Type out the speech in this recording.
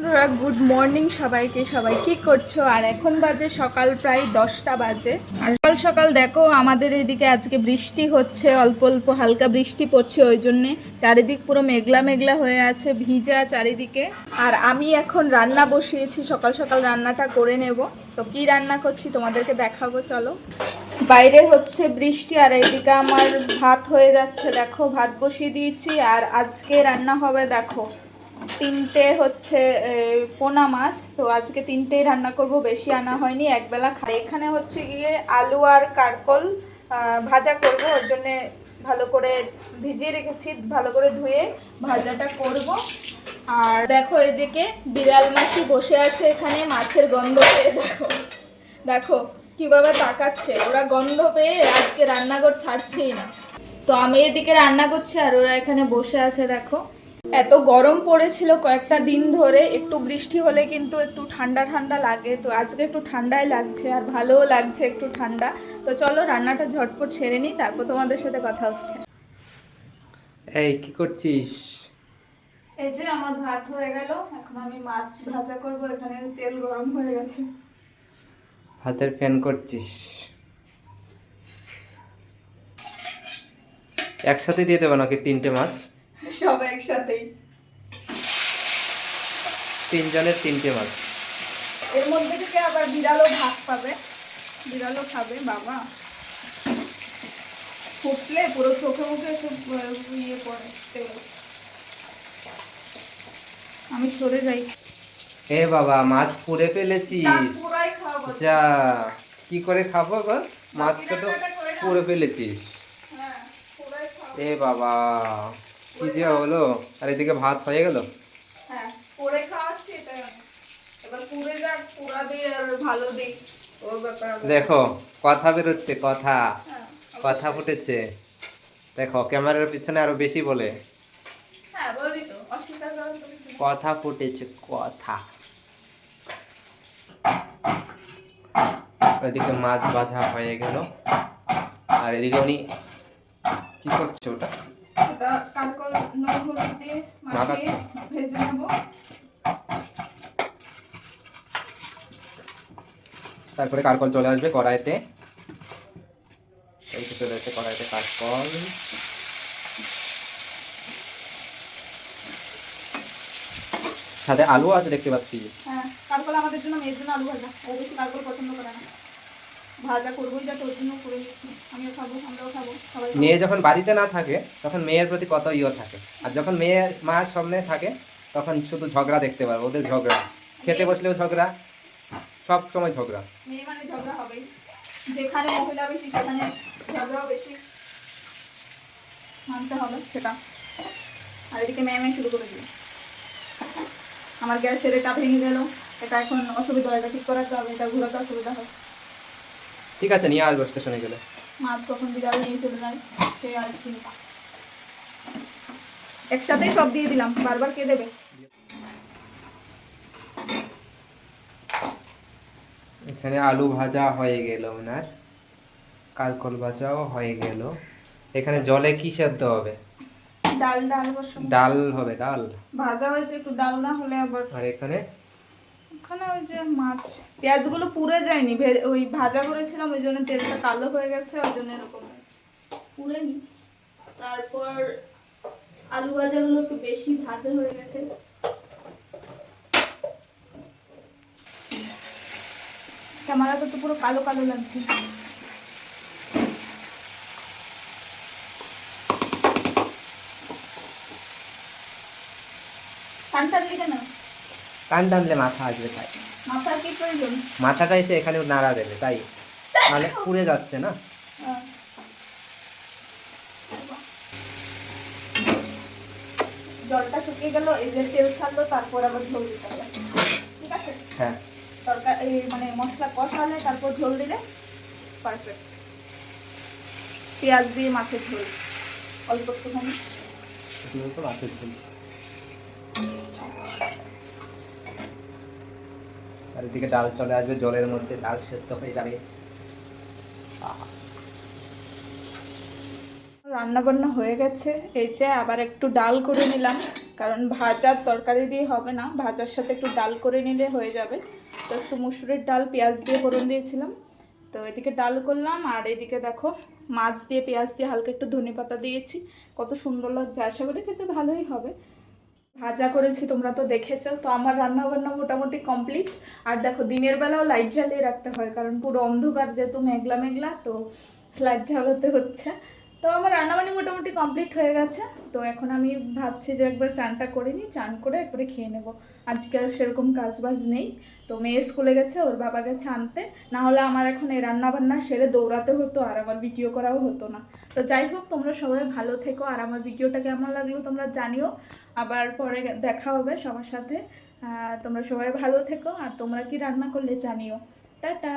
বন্ধুরা good morning সবাইকে। সবাই কি করছো? আর এখন বাজে সকাল প্রায় 10টা বাজে। আর সকাল সকাল দেখো আমাদের এদিকে আজকে বৃষ্টি হচ্ছে, অল্প অল্প হালকা বৃষ্টি পড়ছে, ওই জন্যে চারিদিক পুরো মেঘলা মেঘলা হয়ে আছে, ভিজা চারিদিকে। আর আমি এখন রান্না বসিয়েছি, সকাল সকাল রান্নাটা করে নেব। তো কি রান্না করছি তোমাদেরকে দেখাবো, চলো। বাইরে হচ্ছে বৃষ্টি আর এইদিকে আমার ভাত হয়ে যাচ্ছে, দেখো ভাত বসিয়ে দিয়েছি। আর আজকে রান্না হবে দেখো তিনটে হচ্ছে পোনা মাছ। তো আজকে তিনটেই রান্না করব, বেশি আনা হয়নি, একবেলা খাই। এখানে হচ্ছে গিয়ে আলু আর কারকল ভাজা করব, ওর জন্যে ভালো করে ভিজিয়ে রেখেছি, ভালো করে ধুয়ে ভাজাটা করব। আর দেখো এদিকে বিড়াল মাসি বসে আছে এখানে, মাছের গন্ধ পেয়ে দেখো দেখো কিভাবে তাকাচ্ছে। ওরা গন্ধ পেয়ে আজকে রান্নাঘর ছাড়ছেই না। তো আমি এদিকে রান্না করছি আর ওরা এখানে বসে আছে দেখো। এত গরম পড়েছিল কয়েকটা দিন ধরে, একটু বৃষ্টি হলে কিন্তু একটু ঠান্ডা ঠান্ডা লাগে। তো আজকে একটু ঠান্ডাই লাগছে আর ভালোও লাগছে একটু ঠান্ডা। তো চলো রান্নাটা ঝটপট সেরে নিই, তারপর তোমাদের সাথে কথা হচ্ছে। এই কি করছিস? এই যে আমার ভাত হয়ে গেল, এখন আমি মাছ ভাজা করব। এখানে তেল গরম হয়ে গেছে। ভাতের ফ্যান করছিস? একসাথে দিয়ে দেবো নাকি তিনটে মাছ? সব একসাথেই। তিনজনের তিনটে মাছ। এর মধ্যে থেকে আবার বিড়ালও ভাত পাবে, বিড়ালও খাবে বাবা। ফুটলে পুরো চোখে মুখে একটু ইয়ে পড়ে তেল। আমি সরে যাই। এ বাবা, মাছ পুড়ে ফেলেছিস? পুরাই খাওয়াবো। যা, কি করে খাবো এবার? মাছটা তো পুড়ে ফেলেছিস। হ্যাঁ, পুরাই খাওয়াবো। এ বাবা, কি যে হলো! আর এদিকে ভাত হয়ে গেল। হ্যাঁ, পুরে খাওয়াচ্ছি, এটাই অনেক। এবার পুরে যাক, পুরা দিয়ে আর ভালো দিই, ওর ব্যাপার। দেখো কথা বেরোচ্ছে, কথা হ্যাঁ, কথা ফুটেছে। দেখো ক্যামেরার পিছনে আরো বেশি বলে। হ্যাঁ বলি তো, অস্বীকার করার তো কিছু নেই। কথা ফুটেছে, কথা। এদিকে মাছ ভাজা হয়ে গেল, আর এদিকে উনি কি করছে ওটা? ওটা কারকল নুন হলুদ দিয়ে মাখিয়ে ভেজে নেবো। তারপরে কারকল চলে আসবে কড়াইতে। এই তো চলে আসছে কড়াইতে কারকল। সাথে আলু আছে দেখতে পাচ্ছি। হ্যাঁ, কারকল আমাদের জন্য, মেয়ের জন্য আলু ভাজা। ও বেশি কারকল পছন্দ করে না, ভাজা করবোই যা, তোর জন্য করে নিচ্ছি। আমিও খাবো, আমরাও খাবো, সবাই খাবো। মেয়ে যখন বাড়িতে না থাকে তখন মেয়ের প্রতি কত ইয়ে থাকে, আর যখন মেয়ে মার সামনে থাকে তখন শুধু ঝগড়া দেখতে পারবো, ওদের ঝগড়া। খেতে বসলেও ঝগড়া, সব সময় ঝগড়া। মেয়ে মানে ঝগড়া হবেই, যেখানে মহিলা বেশি সেখানে ঝগড়াও বেশি, মানতে হবে সেটা। আর এদিকে মেয়ে মেয়ে শুরু করে দিল। আমার গ্যাসের এটা ভেঙে গেল, এটা এখন অসুবিধা হয়, এটা ঠিক করাতে হবে, এটা ঘুরাতে অসুবিধা হয়। ঠিক আছে, নিয়ে আসবো স্টেশনে গেলে। মাছ কখন বিড়াল নিয়ে চলে যায় সে আরেক চিন্তা। একসাথেই সব দিয়ে দিলাম, বারবার কে দেবে। এখানে আলু ভাজা হয়ে গেল, ওনার কারকল ভাজাও হয়ে গেল। এখানে জলে কি সেদ্ধ হবে? ডাল, ডাল বসাবো। ডাল হবে, ডাল। ভাজা হয়েছে, একটু ডাল না হলে আবার। আর এখানে ওখানে ওই যে মাছ, পেঁয়াজগুলো পুড়ে যায়নি, ওই ভাজা করেছিলাম, ওই জন্য তেলটা কালো হয়ে গেছে, ওই জন্য এরকম পুড়েনি। তারপর আলু ভাজাগুলো একটু বেশি ভাজা হয়ে গেছে। ক্যামেরাটা তো পুরো কালো কালো লাগছে। টান টানলি কেন? কান টানলে মাথা আসবে, তাই মাথার কি প্রয়োজন? মাথাটা এসে এখানে নাড়া দেবে, তাই মানে পুড়ে যাচ্ছে না। জলটা শুকিয়ে গেল, এই যে তেল ছাড়লো, তারপর আবার ঝোল দিতে হবে, ঠিক আছে? হ্যাঁ, তরকারি মানে মশলা কষালে তারপর ঝোল দিলে পারফেক্ট। পেঁয়াজ দিয়ে মাছের ঝোল, অল্প একটুখানি। তো মাছের ঝোল। আর এদিকে ডাল চলে আসবে, জলের মধ্যে ডাল সেদ্ধ হয়ে যাবে। রান্না বান্না হয়ে গেছে, এই যে আবার একটু ডাল করে নিলাম। কারণ ভাজার তরকারি দিয়ে হবে না, ভাজার সাথে একটু ডাল করে নিলে হয়ে যাবে। তো একটু মুসুরের ডাল পেঁয়াজ দিয়ে ফোড়ন দিয়েছিলাম, তো এদিকে ডাল করলাম। আর এদিকে দেখো মাছ দিয়ে পেঁয়াজ দিয়ে হালকা একটু ধনেপাতা দিয়েছি, কত সুন্দর লাগছে। আশা করি খেতে ভালোই হবে। ভাজা করেছি তোমরা তো দেখেছো। তো আমার রান্না বান্না মোটামুটি কমপ্লিট। আর দেখো দিনের বেলাও লাইট জ্বালিয়ে রাখতে হয়, কারণ পুরো অন্ধকার, যেহেতু মেঘলা মেঘলা, তো লাইট জ্বালাতে হচ্ছে। তো আমার রান্নাবান্নি মোটামুটি কমপ্লিট হয়ে গেছে। তো এখন আমি ভাবছি যে একবার চানটা করে নিই, চান করে একবারে খেয়ে নেব। আজকে আর সেরকম কাজ বাজ নেই। তো মেয়ে স্কুলে গেছে, ওর বাবা গেছে আনতে, না হলে আমার এখন এই রান্নাবান্না সেরে দৌড়াতে হতো আর আমার ভিডিও করাও হতো না। তো যাই হোক, তোমরা সবাই ভালো থেকো, আর আমার ভিডিওটা কেমন লাগলো তোমরা জানিও। আবার পরে দেখা হবে সবার সাথে। তোমরা সবাই ভালো থেকো, আর তোমরা কি রান্না করলে জানিও। টাটা।